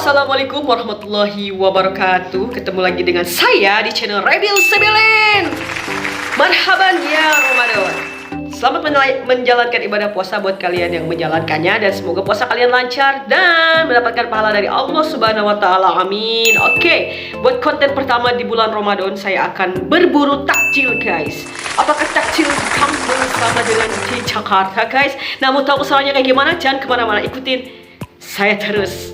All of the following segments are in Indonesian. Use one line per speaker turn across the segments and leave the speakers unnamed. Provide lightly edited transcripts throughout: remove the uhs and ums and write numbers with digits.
Assalamualaikum warahmatullahi wabarakatuh. Ketemu lagi dengan saya di channel Rebil Sebelin. Marhaban ya Ramadan. Selamat menjalankan ibadah puasa buat kalian yang menjalankannya, dan semoga puasa kalian lancar dan mendapatkan pahala dari Allah Subhanahu wa taala. Amin. Oke, buat konten pertama di bulan Ramadan saya akan berburu takjil, guys. Apakah takjil kampung sama dengan di Jakarta, guys? Nah, mau tahu usahanya kayak gimana? Jangan kemana-mana, ikutin saya terus.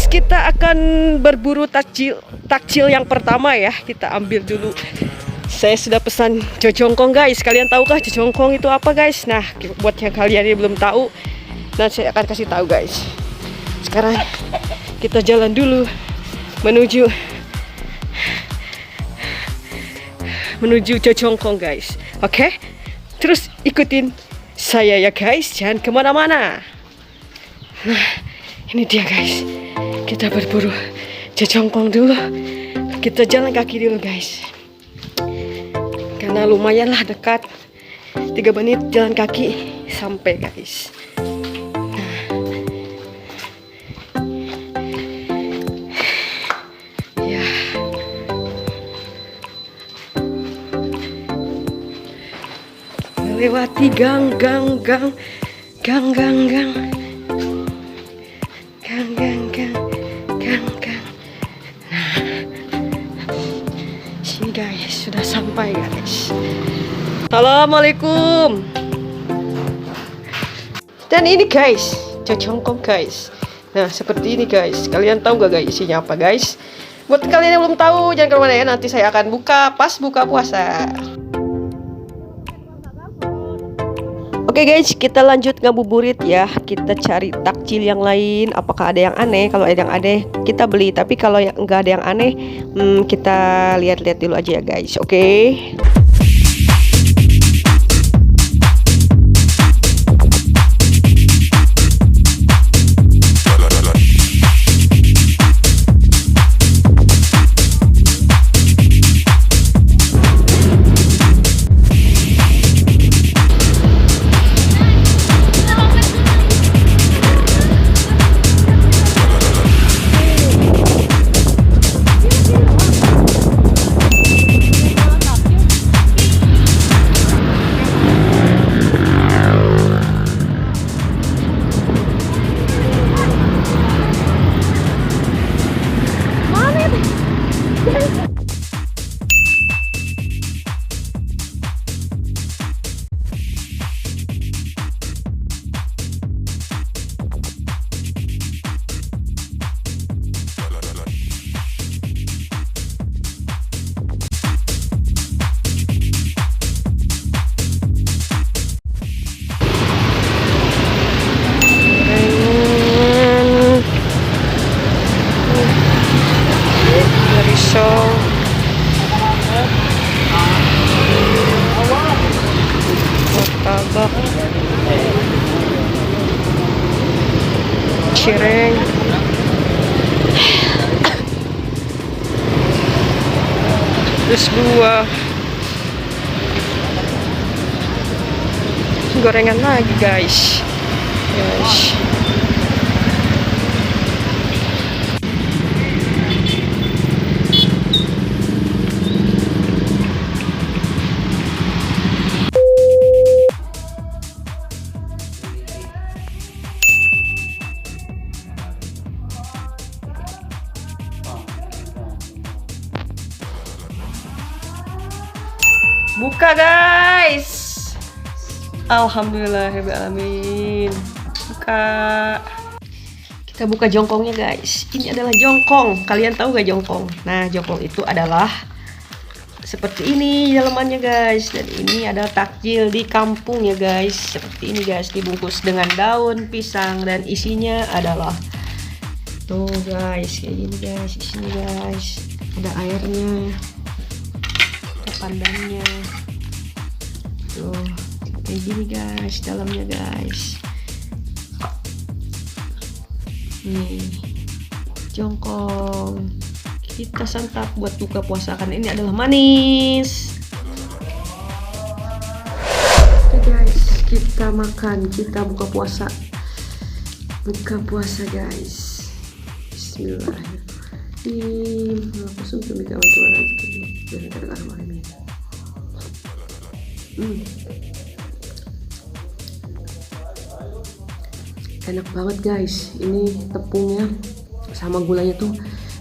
Kita akan berburu takjil yang pertama ya. Kita ambil dulu. Saya sudah pesan jojongkong, guys. Kalian tahukah jojongkong itu apa, guys? Nah, buat yang kalian yang belum tahu, nah saya akan kasih tahu, guys. Sekarang kita jalan dulu menuju jojongkong, guys. Oke? Terus ikutin saya ya, guys. Jangan kemana-mana. Nah, ini dia, guys. Kita berburu jojongkong dulu. Kita jalan kaki dulu, guys. Karena lumayanlah dekat. 3 menit jalan kaki sampai, guys. Ya. Melewati gang. Sini, guys, sudah sampai, guys. Assalamualaikum. Dan ini, guys, jojongkong, guys. Nah, seperti ini, guys. Kalian tahu gak, guys, isinya apa, guys? Buat kalian yang belum tahu, jangan kemana ya. Nanti saya akan buka pas buka puasa. Oke, guys, kita lanjut ngabuburit ya. Kita cari takjil yang lain. Apakah ada yang aneh? Kalau ada yang aneh kita beli. Tapi kalau yang enggak ada yang aneh, kita lihat-lihat dulu aja ya, guys. Oke. Martabak, cireng, terus buah, gorengan lagi, guys. Buka, guys. Alhamdulillahirrahmanirrahim. Buka. Kita buka jongkongnya, guys. Ini adalah jongkong. Kalian tahu gak jongkong? Nah, jongkong itu adalah seperti ini dalamannya, guys. Dan ini ada takjil di kampung ya, guys. Seperti ini, guys. Dibungkus dengan daun pisang dan isinya adalah tuh, guys, kayak gini, guys. Isinya, guys, ada airnya, ada pandannya. Tuh, kayak gini, guys, dalamnya, guys. Nih, jongkong. Kita santap buat buka puasa karena ini adalah manis. Oke guys, kita makan, kita buka puasa. Buka puasa guys. Bismillahirrahmanirrahim. Langsung tuh minta bantuan aja dulu. Jangan kadang-kadang malam ini. Enak banget guys. Ini tepungnya sama gulanya tuh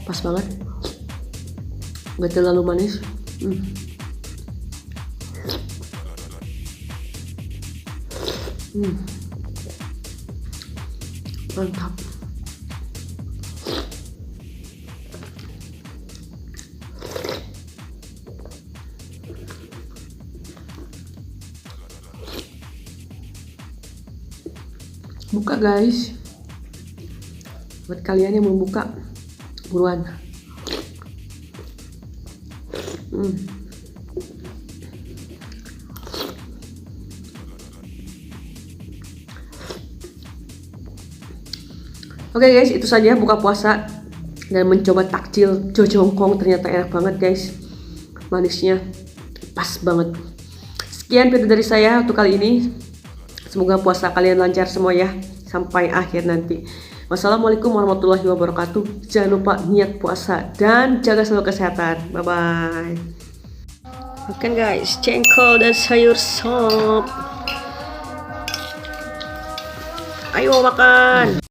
pas banget. Gak terlalu manis. Mantap. Buka guys, buat kalian yang mau buka buruan. Oke guys, itu saja buka puasa dan mencoba takjil jongkong. Ternyata enak banget guys, manisnya pas banget. Sekian video dari saya untuk kali ini. Semoga puasa kalian lancar semua ya, sampai akhir nanti. Wassalamualaikum warahmatullahi wabarakatuh. Jangan lupa niat puasa dan jaga selalu kesehatan. Bye bye. Makan guys, jengkol dan sayur sop. Ayo makan.